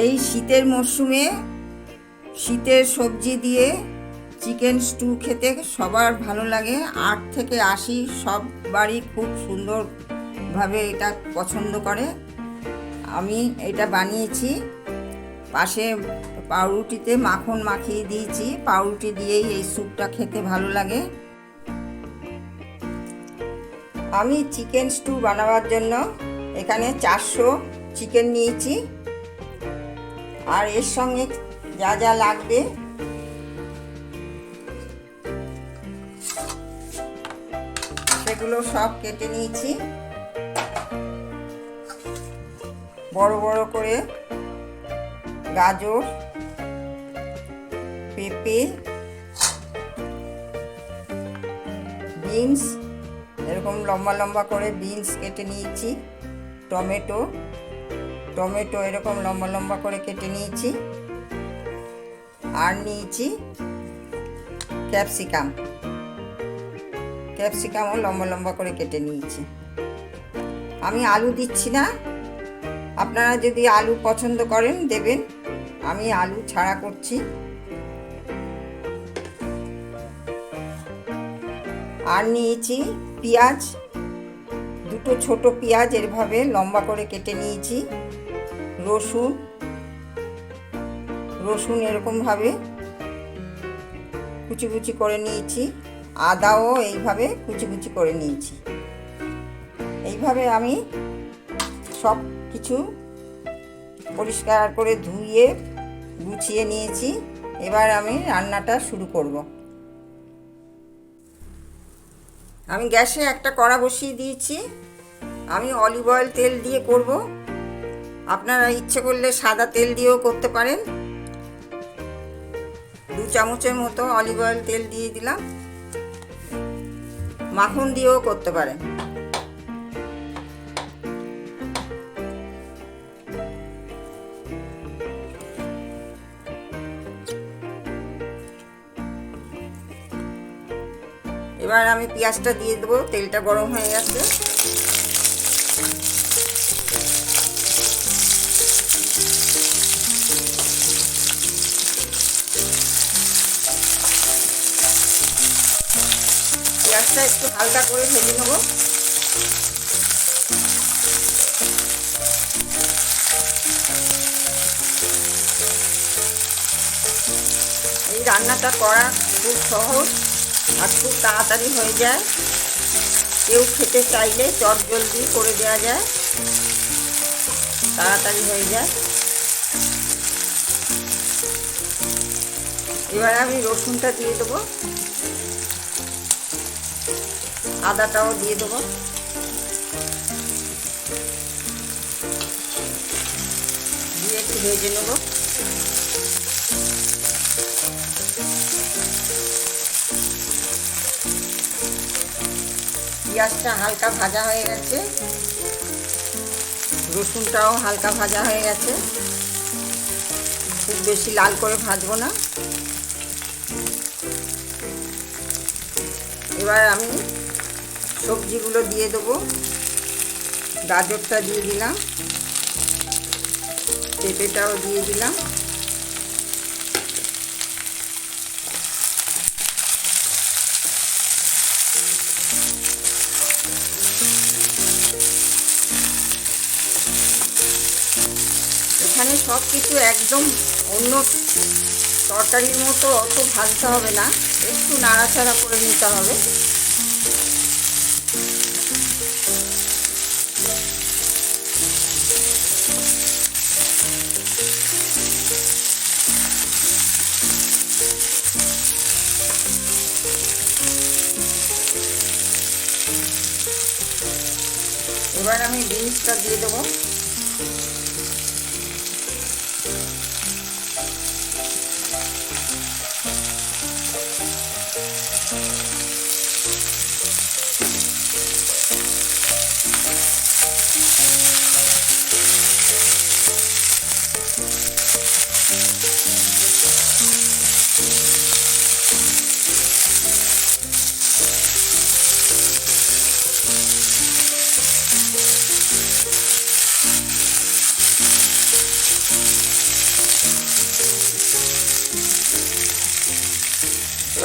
এই শীতের মরশুমে শীতের সবজি দিয়ে চিকেন স্টু খেতে সবার ভালো লাগে। 8 থেকে 80 সবারই খুব সুন্দরভাবে এটা পছন্দ করে। আমি এটা বানিয়েছি, পাশে পাউরুটিতে মাখন মাখিয়ে দিয়েছি। পাউরুটি দিয়েই এই স্যুপটা খেতে ভালো লাগে। আমি চিকেন স্টু বানাবার জন্য এখানে 400 চিকেন নিয়েছি, আর এর সঙ্গে যা যা লাগবে সেগুলো সব কেটে নিয়েছি। বড় বড় করে গাজর, পেঁপে, বিনস, এরকম লম্বা লম্বা করে বিনস কেটে নিয়েছি। টমেটো এরকম লম্বা লম্বা করে কেটে নিয়েছি। আর নিয়েছি ক্যাপসিকামও লম্বা লম্বা করে কেটে নিয়েছি। আমি আলু দিচ্ছি না, আপনারা যদি আলু পছন্দ করেন দেবেন, আমি আলু ছাড়া করছি। আর নিয়েছি পেঁয়াজ, 2 ছোট পেঁয়াজ এভাবে লম্বা করে কেটে নিয়েছি। রসুন এরকমভাবে কুচি কুচি করে নিয়েছি। আদাও এইভাবে কুচি কুচি করে নিয়েছি। এইভাবে আমি সব কিছু পরিষ্কার করে ধুয়ে গুছিয়ে নিয়েছি। এবার আমি রান্নাটা শুরু করব। আমি গ্যাসে একটা কড়া বসিয়ে দিয়েছি। আমি অলিভ অয়েল তেল দিয়ে করব। আপনারা ইচ্ছে করলে সাদা তেল দিয়েও করতে পারেন। 2 চামচের মতো অলিভ অয়েল তেল দিয়ে দিলাম। মাখন দিয়েও করতে পারেন। এবার আমি পেঁয়াজটা দিয়ে দেবো। তেলটা গরম হয়ে গেছে। পেঁয়াজটা একটু হালকা করে ভেজে নেব। এই রান্নাটা করা খুব সহজ আর খুব তাড়াতাড়ি হয়ে যায়। কেউ খেতে চাইলে চটজলদি করে দেওয়া যায়, তাড়াতাড়ি হয়ে যায়। এবার আমি রসুনটা দিয়ে দেবো, আদাটাও দিয়ে দেবো। দিয়ে একটু ভেজে নেব। পেঁয়াজটা হালকা ভাজা হয়ে গেছে, রসুনটাও হালকা ভাজা হয়ে গেছে। খুব বেশি লাল করে ভাজবো না। এবার আমি সবজিগুলো দিয়ে দেবো। গাজরটা দিয়ে দিলাম, পেঁপেটাও দিয়ে দিলাম। এখানে সব কিছু একদম অন্য তরকারির মতো অত ভাজতে হবে না, একটু নাড়াচাড়া করে নিতে হবে। এবার আমি বিনসটা দিয়ে দেবো।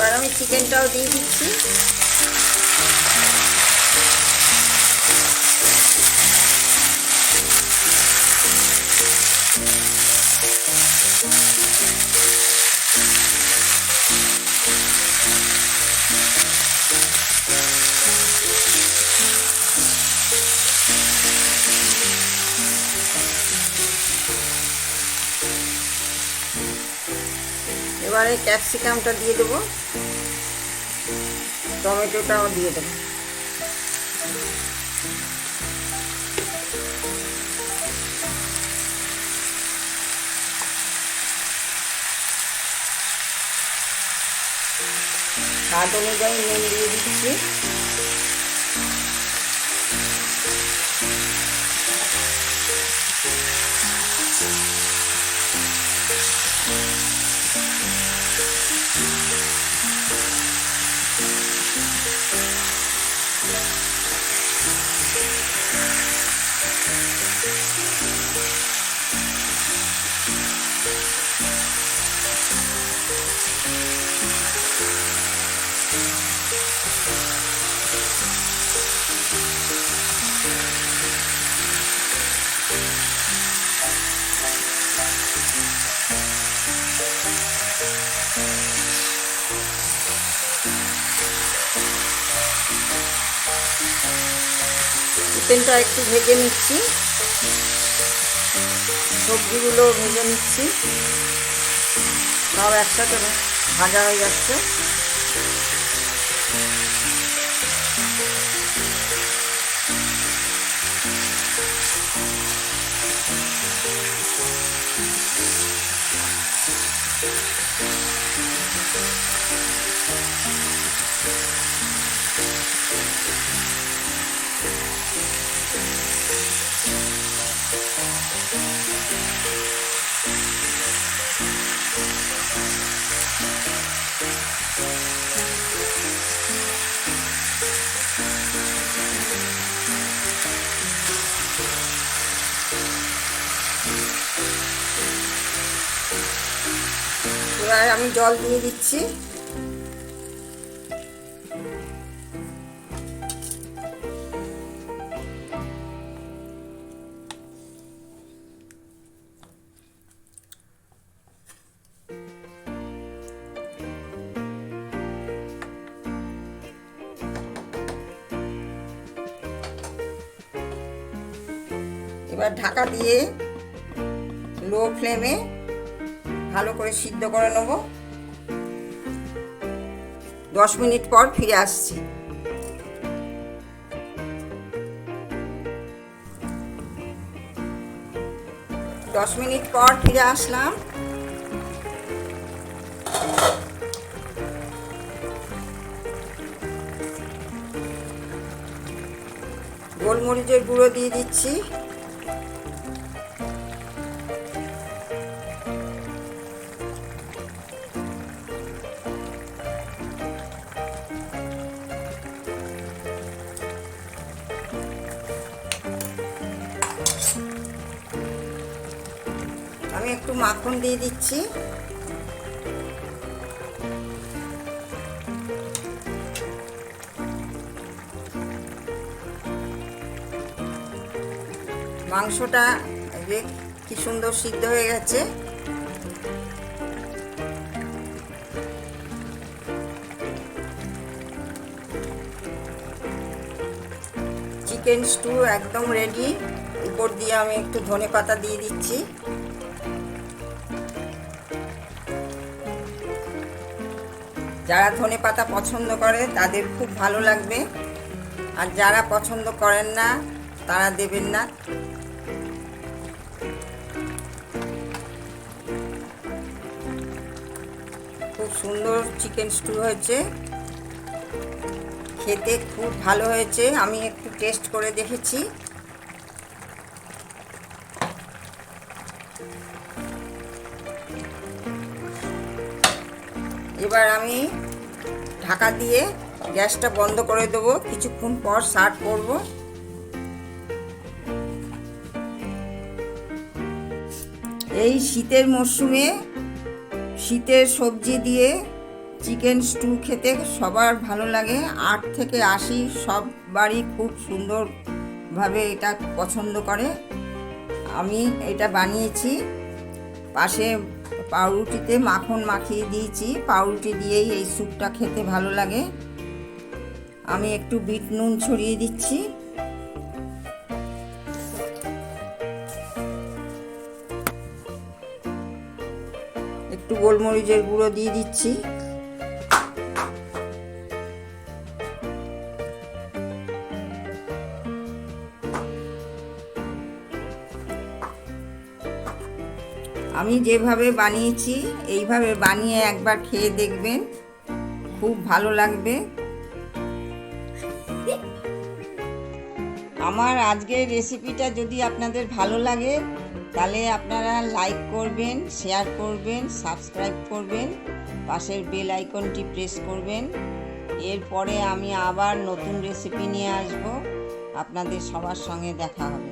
এবার আমি চিকেনটাও দিয়ে দিচ্ছি। এবারে ক্যাপসিকামটা দিয়ে দেবো, টমেটোটাও দিয়ে দেবো। স্বাদ অনুযায়ী নুন দিয়ে দিচ্ছি। চিকেনটা একটু ভেজে নিচ্ছি, সবজিগুলো ভেজে নিচ্ছি, সব একসাথে ভাজা হয়ে যাচ্ছে। এবার আমি জল দিয়ে দিচ্ছি। এবার ঢাকা দিয়ে লো ফ্লেমে ভালো করে সিদ্ধ করে নেব। 10 মিনিট পর ফিরে আসছি। 10 মিনিট পর ফিরে আসলাম। গোলমরিচের গুঁড়ো দিয়ে দিচ্ছি। আমি একটু মাখন দিয়ে দিচ্ছি। মাংসটা কি সুন্দর সিদ্ধ হয়ে গেছে। চিকেন স্টু একদম রেডি। উপর দিয়ে আমি একটু ধনেপাতা দিয়ে দিচ্ছি। যারা ধনেপাতা পছন্দ করে তাদের খুব ভালো লাগবে, আর যারা পছন্দ করেন না তারা দেবেন না। খুব সুন্দর চিকেন স্টু হয়েছে, খেতে খুব ভালো হয়েছে। আমি একটু টেস্ট করে দেখেছি। এবার আমি ঢাকা দিয়ে গ্যাসটা বন্ধ করে দেবো। কিছুক্ষণ পর সার্ভ করব। এই শীতের মরশুমে শীতের সবজি দিয়ে চিকেন স্টু খেতে সবার ভালো লাগে। 8 থেকে 80 সবারই খুব সুন্দরভাবে এটা পছন্দ করে। আমি এটা বানিয়েছি। পাশে পাউরুটিতে মাখন মাখিয়ে দিয়েছি, পাউরুটি দিয়েই এই স্যুপটা খেতে ভালো লাগে। আমি একটু বিট নুন ছড়িয়ে দিচ্ছি। একটু গোলমরিচের গুঁড়ো দিয়ে দিচ্ছি। আমি যেভাবে বানিয়েছি এইভাবে বানিয়ে একবার খেয়ে দেখবেন, খুব ভালো লাগবে। আমার আজকের রেসিপিটা যদি আপনাদের ভালো লাগে তাহলে আপনারা লাইক করবেন, শেয়ার করবেন, সাবস্ক্রাইব করবেন, পাশের বেল আইকনটি প্রেস করবেন। এরপরে আমি আবার নতুন রেসিপি নিয়ে আসব, আপনাদের সবার সঙ্গে দেখা হবে।